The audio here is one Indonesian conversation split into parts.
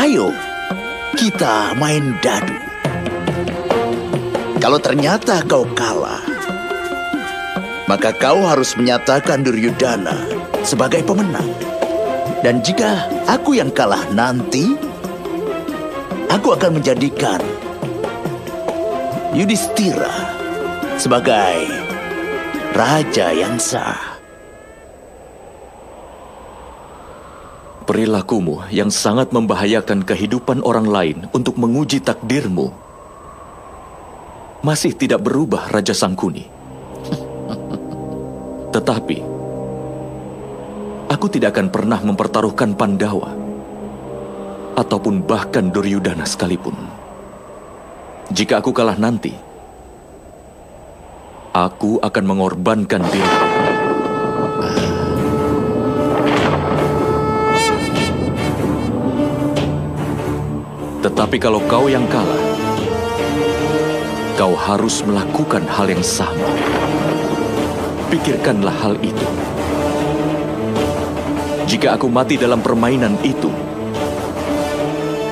Ayo, kita main dadu. Kalau ternyata kau kalah, maka kau harus menyatakan Duryudana sebagai pemenang. Dan jika aku yang kalah nanti, aku akan menjadikan Yudhistira sebagai raja yang sah. Perilakumu yang sangat membahayakan kehidupan orang lain untuk menguji takdirmu masih tidak berubah, Raja Sangkuni. Tetapi, aku tidak akan pernah mempertaruhkan Pandawa ataupun bahkan Duryudana sekalipun. Jika aku kalah nanti, aku akan mengorbankan diri. Tetapi kalau kau yang kalah, kau harus melakukan hal yang sama. Pikirkanlah hal itu. Jika aku mati dalam permainan itu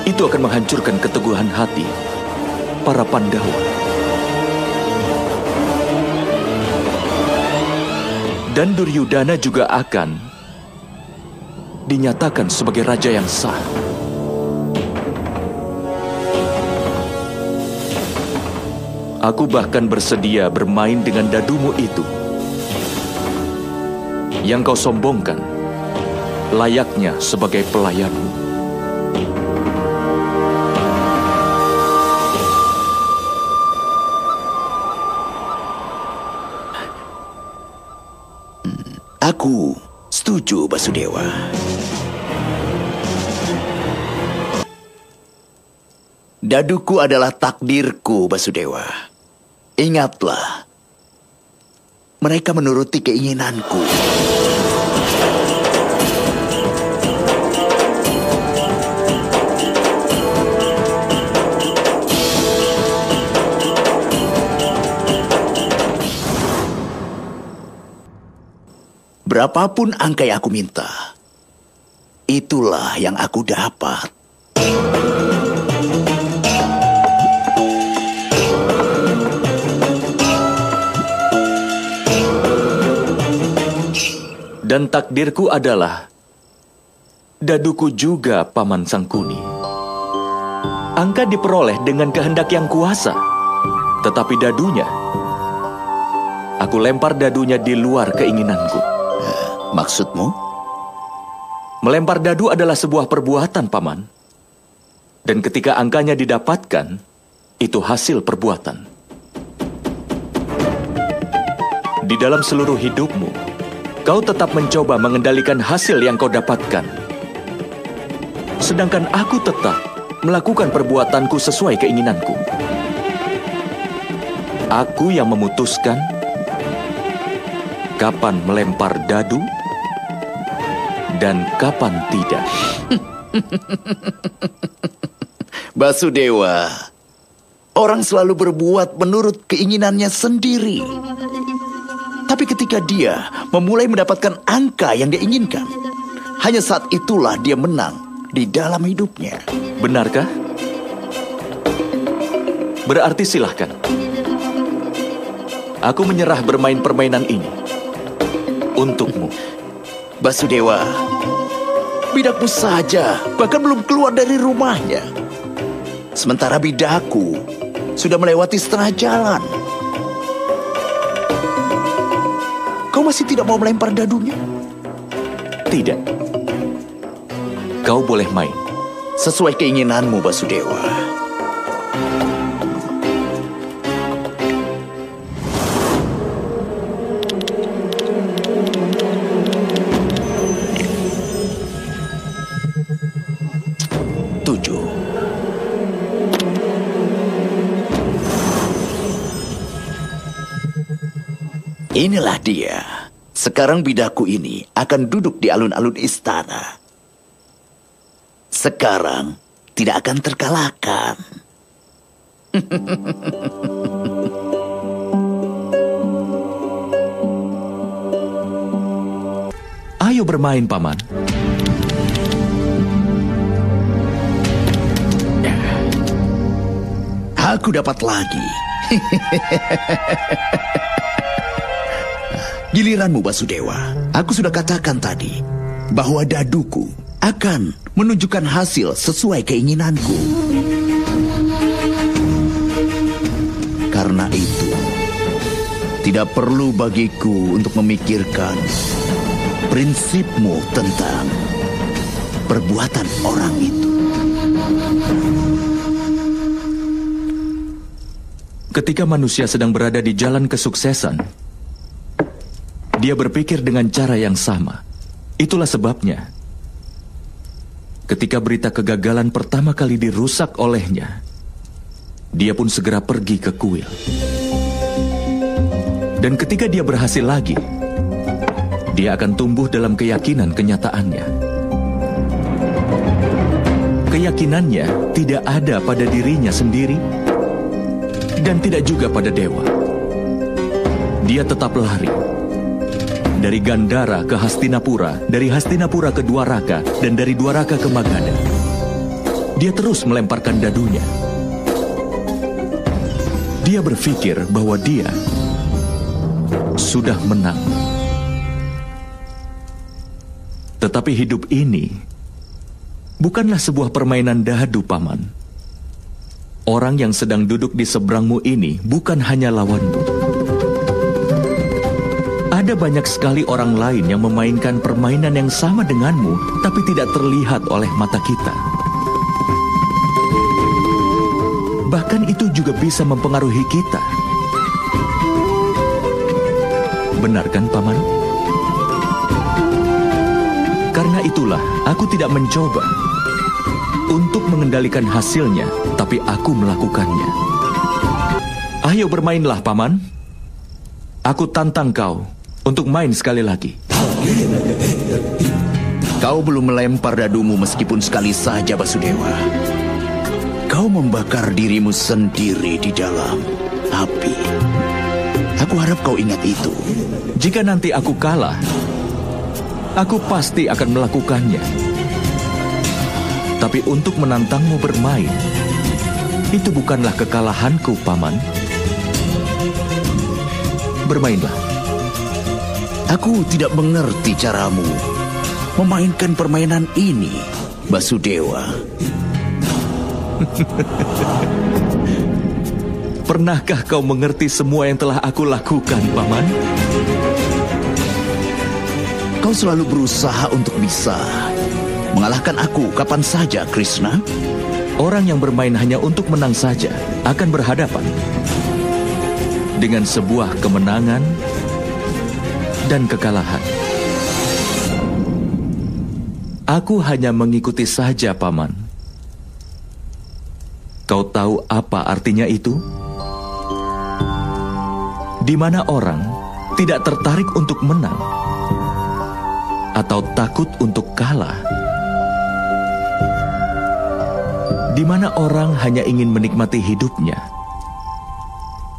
akan menghancurkan keteguhan hati para Pandawa. Dan Duryudana juga akan dinyatakan sebagai raja yang sah. Aku bahkan bersedia bermain dengan dadumu itu. Yang kau sombongkan, layaknya sebagai pelayanmu. Aku setuju, Basudewa. Daduku adalah takdirku, Basudewa. Ingatlah, mereka menuruti keinginanku. Berapapun angka yang aku minta, itulah yang aku dapat. Dan takdirku adalah daduku juga, Paman Sangkuni. Angka diperoleh dengan kehendak yang kuasa, tetapi dadunya, aku lempar dadunya di luar keinginanku. Maksudmu? Melempar dadu adalah sebuah perbuatan, Paman. Dan ketika angkanya didapatkan, itu hasil perbuatan. Di dalam seluruh hidupmu, kau tetap mencoba mengendalikan hasil yang kau dapatkan. Sedangkan aku tetap melakukan perbuatanku sesuai keinginanku. Aku yang memutuskan kapan melempar dadu dan kapan tidak. Basudewa, orang selalu berbuat menurut keinginannya sendiri. Tapi ketika dia memulai mendapatkan angka yang dia inginkan, hanya saat itulah dia menang di dalam hidupnya. Benarkah? Berarti silahkan. Aku menyerah bermain permainan ini untukmu. Basudewa, bidakmu saja bahkan belum keluar dari rumahnya. Sementara bidaku sudah melewati setengah jalan. Kau masih tidak mau melempar dadunya? Tidak. Kau boleh main. Sesuai keinginanmu, Basudewa. Inilah dia. Sekarang bidaku ini akan duduk di alun-alun istana. Sekarang tidak akan terkalahkan. Ayo bermain, Paman. aku dapat lagi. Giliranmu, Basudewa. Aku sudah katakan tadi bahwa daduku akan menunjukkan hasil sesuai keinginanku. Karena itu, tidak perlu bagiku untuk memikirkan prinsipmu tentang perbuatan orang itu. Ketika manusia sedang berada di jalan kesuksesan, dia berpikir dengan cara yang sama. Itulah sebabnya, ketika berita kegagalan pertama kali dirusak olehnya, dia pun segera pergi ke kuil. Dan ketika dia berhasil lagi, dia akan tumbuh dalam keyakinan kenyataannya. Keyakinannya tidak ada pada dirinya sendiri, dan tidak juga pada dewa. Dia tetap lari. Dari Gandhara ke Hastinapura, dari Hastinapura ke Dwaraka, dan dari Dwaraka ke Magadha. Dia terus melemparkan dadunya. Dia berpikir bahwa dia sudah menang. Tetapi hidup ini bukanlah sebuah permainan dadu, Paman. Orang yang sedang duduk di seberangmu ini bukan hanya lawanmu. Ada banyak sekali orang lain yang memainkan permainan yang sama denganmu, tapi tidak terlihat oleh mata kita. Bahkan itu juga bisa mempengaruhi kita. Benar kan, Paman? Karena itulah aku tidak mencoba untuk mengendalikan hasilnya, tapi aku melakukannya. Ayo bermainlah, Paman. Aku tantang kau untuk main sekali lagi. Kau belum melempar dadumu meskipun sekali saja, Basudewa. Kau membakar dirimu sendiri di dalam api. Aku harap kau ingat itu. Jika nanti aku kalah, aku pasti akan melakukannya. Tapi untuk menantangmu bermain, itu bukanlah kekalahanku, Paman. Bermainlah. Aku tidak mengerti caramu memainkan permainan ini, Basudewa. Pernahkah kau mengerti semua yang telah aku lakukan, Paman? Kau selalu berusaha untuk bisa mengalahkan aku kapan saja, Krishna. Orang yang bermain hanya untuk menang saja akan berhadapan dengan sebuah kemenangan dan kekalahan. Aku hanya mengikuti saja, Paman. Kau tahu apa artinya itu? Di mana orang tidak tertarik untuk menang atau takut untuk kalah. Di mana orang hanya ingin menikmati hidupnya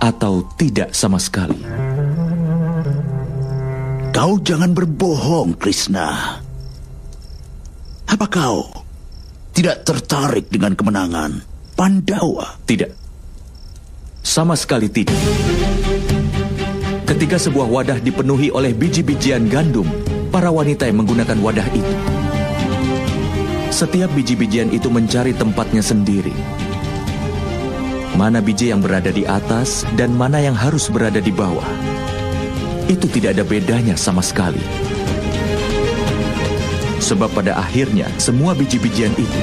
atau tidak sama sekali. Kau jangan berbohong, Krishna. Apa kau tidak tertarik dengan kemenangan Pandawa? Tidak. Sama sekali tidak. Ketika sebuah wadah dipenuhi oleh biji-bijian gandum, para wanita yang menggunakan wadah itu, setiap biji-bijian itu mencari tempatnya sendiri. Mana biji yang berada di atas dan mana yang harus berada di bawah. Itu tidak ada bedanya sama sekali. Sebab pada akhirnya semua biji-bijian itu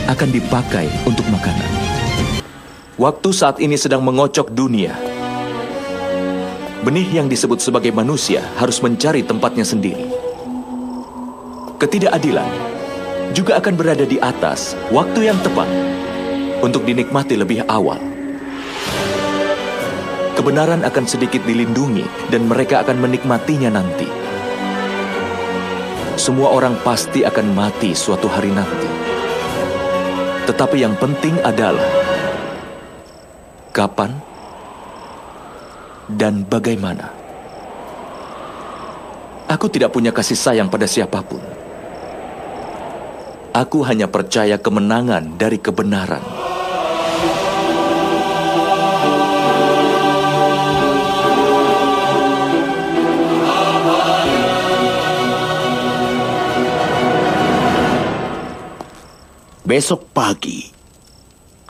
akan dipakai untuk makanan. Waktu saat ini sedang mengocok dunia. Benih yang disebut sebagai manusia harus mencari tempatnya sendiri. Ketidakadilan juga akan berada di atas waktu yang tepat untuk dinikmati lebih awal. Kebenaran akan sedikit dilindungi dan mereka akan menikmatinya nanti. Semua orang pasti akan mati suatu hari nanti. Tetapi yang penting adalah kapan dan bagaimana. Aku tidak punya kasih sayang pada siapapun. Aku hanya percaya kemenangan dari kebenaran. besok pagi,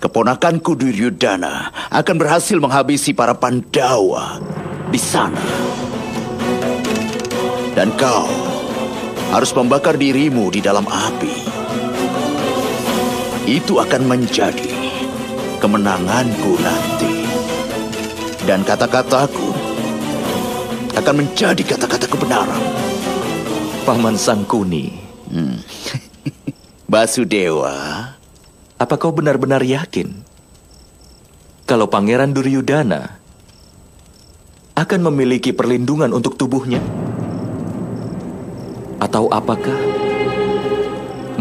keponakanku Duryudana akan berhasil menghabisi para Pandawa di sana. Dan kau harus membakar dirimu di dalam api. Itu akan menjadi kemenanganku nanti. Dan kata-kataku akan menjadi kata-kata kebenaran. Paman Sangkuni. Basudewa, Apa kau benar-benar yakin kalau Pangeran Duryudana akan memiliki perlindungan untuk tubuhnya? Atau apakah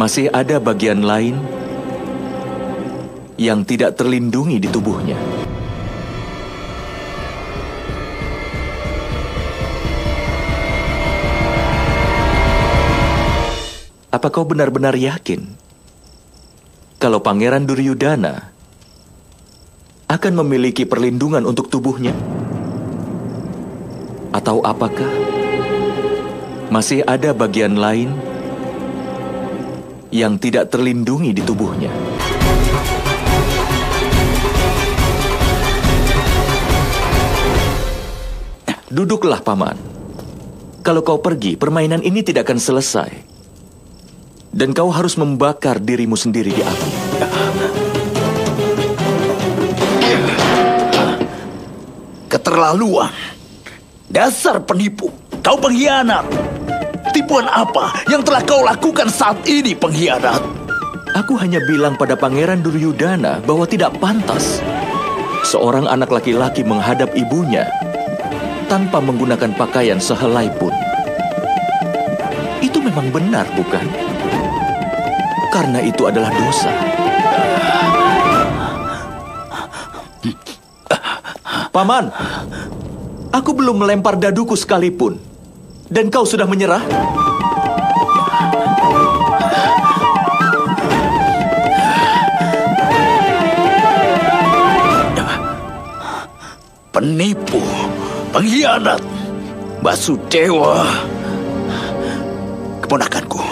masih ada bagian lain yang tidak terlindungi di tubuhnya? Apa kau benar-benar yakin kalau Pangeran Duryudana akan memiliki perlindungan untuk tubuhnya? Atau apakah masih ada bagian lain yang tidak terlindungi di tubuhnya? Duduklah, Paman. Kalau kau pergi, permainan ini tidak akan selesai. Dan kau harus membakar dirimu sendiri di api. keterlaluan. Dasar penipu, kau pengkhianat. Tipuan apa yang telah kau lakukan saat ini, pengkhianat? Aku hanya bilang pada Pangeran Duryudana bahwa tidak pantas seorang anak laki-laki menghadap ibunya tanpa menggunakan pakaian sehelai pun. Itu memang benar, bukan? Karena itu adalah dosa. Paman, aku belum melempar daduku sekalipun. Dan kau sudah menyerah? Penipu, pengkhianat, Basudewa. Keponakanku.